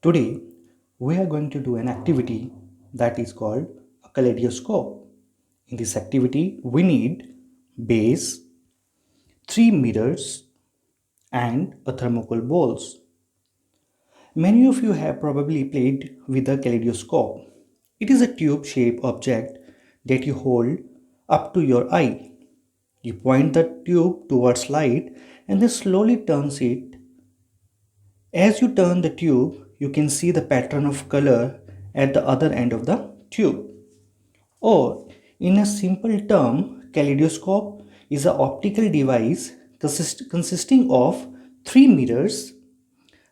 Today, we are going to do an activity that is called a kaleidoscope. In this activity, we need base, three mirrors, and a thermocol balls. Many of you have probably played with a kaleidoscope. It is a tube-shaped object that you hold up to your eye. You point the tube towards light and then slowly turns it. As you turn the tube, you can see the pattern of color at the other end of the tube. Or, in a simple term, kaleidoscope is an optical device consisting of three mirrors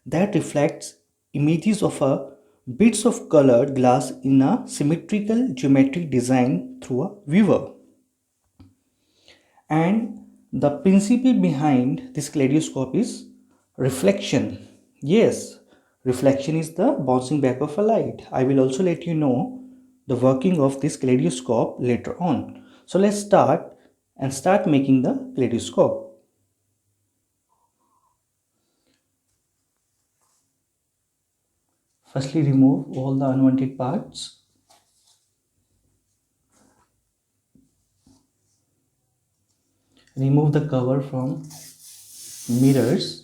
that reflects images of a bits of colored glass in a symmetrical geometric design through a viewer. And the principle behind this kaleidoscope is reflection. Yes, reflection is the bouncing back of a light. I will also let you know the working of this kaleidoscope later on. So let's start making the kaleidoscope. Firstly, remove all the unwanted parts. Remove the cover from mirrors.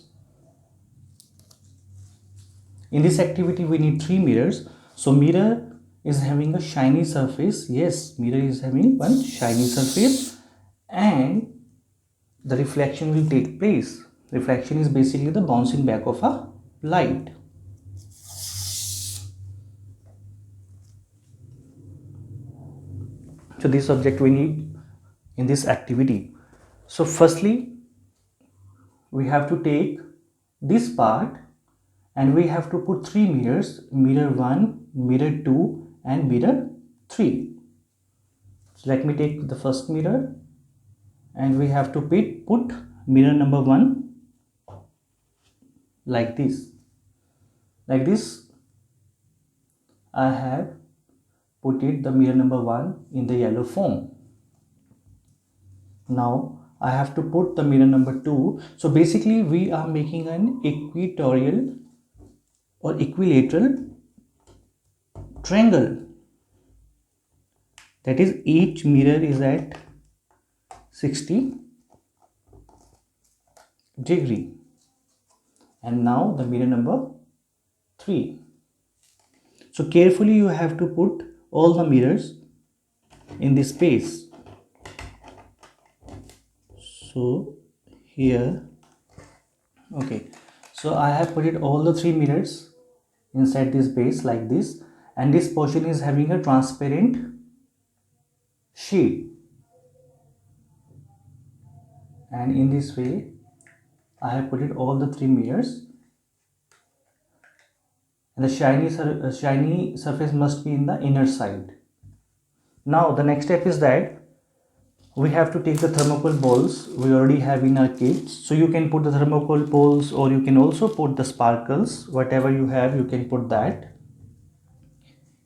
In this activity, we need three mirrors. So mirror is having a shiny surface. Yes, mirror is having one shiny surface, and the reflection will take place. Reflection is basically the bouncing back of a light. So this object we need in this activity. So firstly, we have to take this part and we have to put three mirrors: mirror 1, mirror 2, and mirror 3. So let me take the first mirror, and we have to put mirror number 1 like this. Like this, I have put it the mirror number 1 in the yellow foam. Now I have to put the mirror number 2. So basically we are making an equatorial or equilateral triangle. That is, each mirror is at 60 degree. And now the mirror number 3. So carefully you have to put all the mirrors in this space. So here, okay, so I have put it all the three mirrors inside this base like this, and this portion is having a transparent sheet, and in this way I have put it all the three mirrors, and the shiny surface must be in the inner side. Now the next step is that we have to take the thermocol balls we already have in our kits. So you can put the thermocol balls, or you can also put the sparkles. Whatever you have, you can put that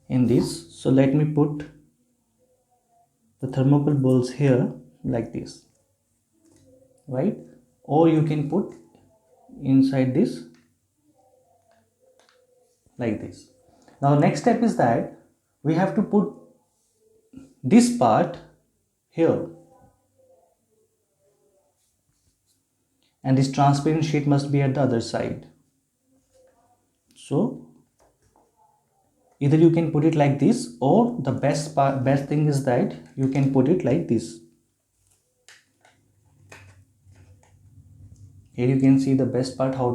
in this. So let me put the thermocol balls here like this, right? Or you can put inside this like this. Now the next step is that we have to put this part here, and this transparent sheet must be at the other side. So either you can put it like this, or the best thing is that you can put it like this. Here you can see the best part, how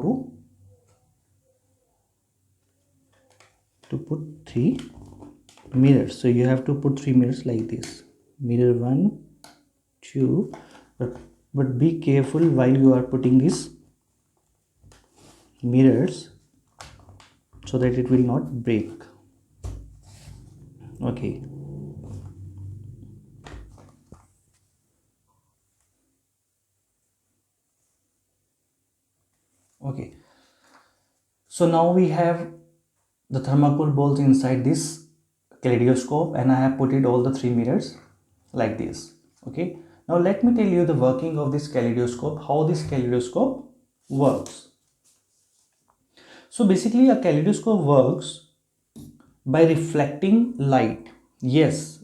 to put three mirrors. So you have to put three mirrors like this: mirror 1, 2, but be careful while you are putting these mirrors so that it will not break. Okay, okay, so now we have the thermocol balls inside this kaleidoscope, and I have put it all the three mirrors like this. Okay, now let me tell you the working of this kaleidoscope, how this kaleidoscope works. So basically a kaleidoscope works by reflecting light. Yes,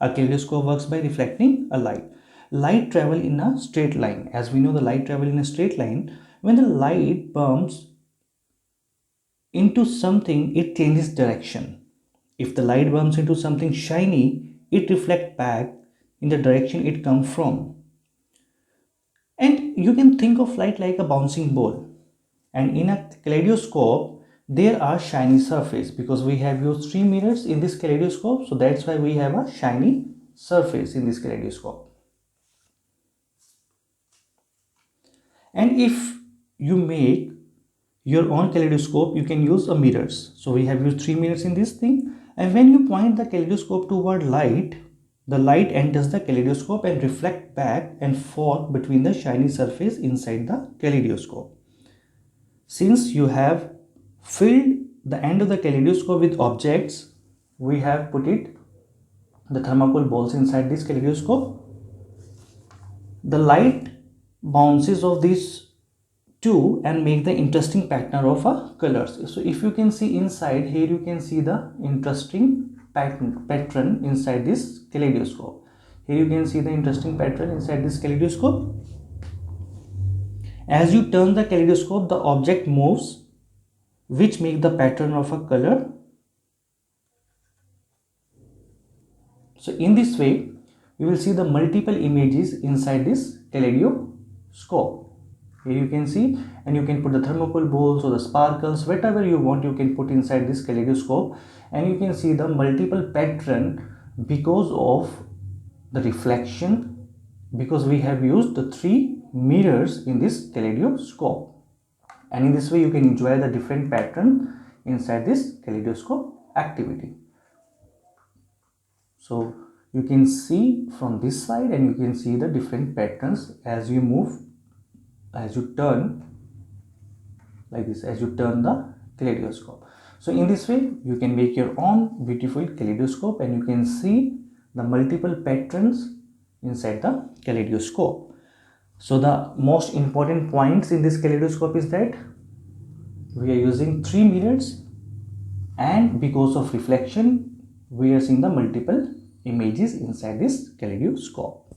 a kaleidoscope works by reflecting a light. Light travel in a straight line. As we know, the light travel in a straight line. When the light bumps into something, it changes direction. If the light bumps into something shiny, it reflects back in the direction it comes from. And you can think of light like a bouncing ball. And in a kaleidoscope, there are shiny surface because we have used 3 mirrors in this kaleidoscope. So that's why we have a shiny surface in this kaleidoscope. And if you make your own kaleidoscope, you can use a mirrors. So we have used 3 mirrors in this thing. And when you point the kaleidoscope toward light, the light enters the kaleidoscope and reflect back and forth between the shiny surface inside the kaleidoscope. Since you have filled the end of the kaleidoscope with objects, we have put the thermocol balls inside this kaleidoscope. The light bounces off these two and make the interesting pattern of a colors. So if you can see inside here, you can see the interesting pattern inside this kaleidoscope. Here you can see the interesting pattern inside this kaleidoscope. As you turn the kaleidoscope, the object moves, which make the pattern of a color. So in this way, you will see the multiple images inside this kaleidoscope. Here you can see, and you can put the thermocol balls or the sparkles, whatever you want, you can put inside this kaleidoscope, and you can see the multiple pattern because of the reflection, because we have used the 3 mirrors in this kaleidoscope. And in this way you can enjoy the different pattern inside this kaleidoscope activity. So you can see from this side, and you can see the different patterns as you move, as you turn like this, as you turn the kaleidoscope. So in this way you can make your own beautiful kaleidoscope, and you can see the multiple patterns inside the kaleidoscope. So the most important points in this kaleidoscope is that we are using 3 mirrors, and because of reflection we are seeing the multiple images inside this kaleidoscope.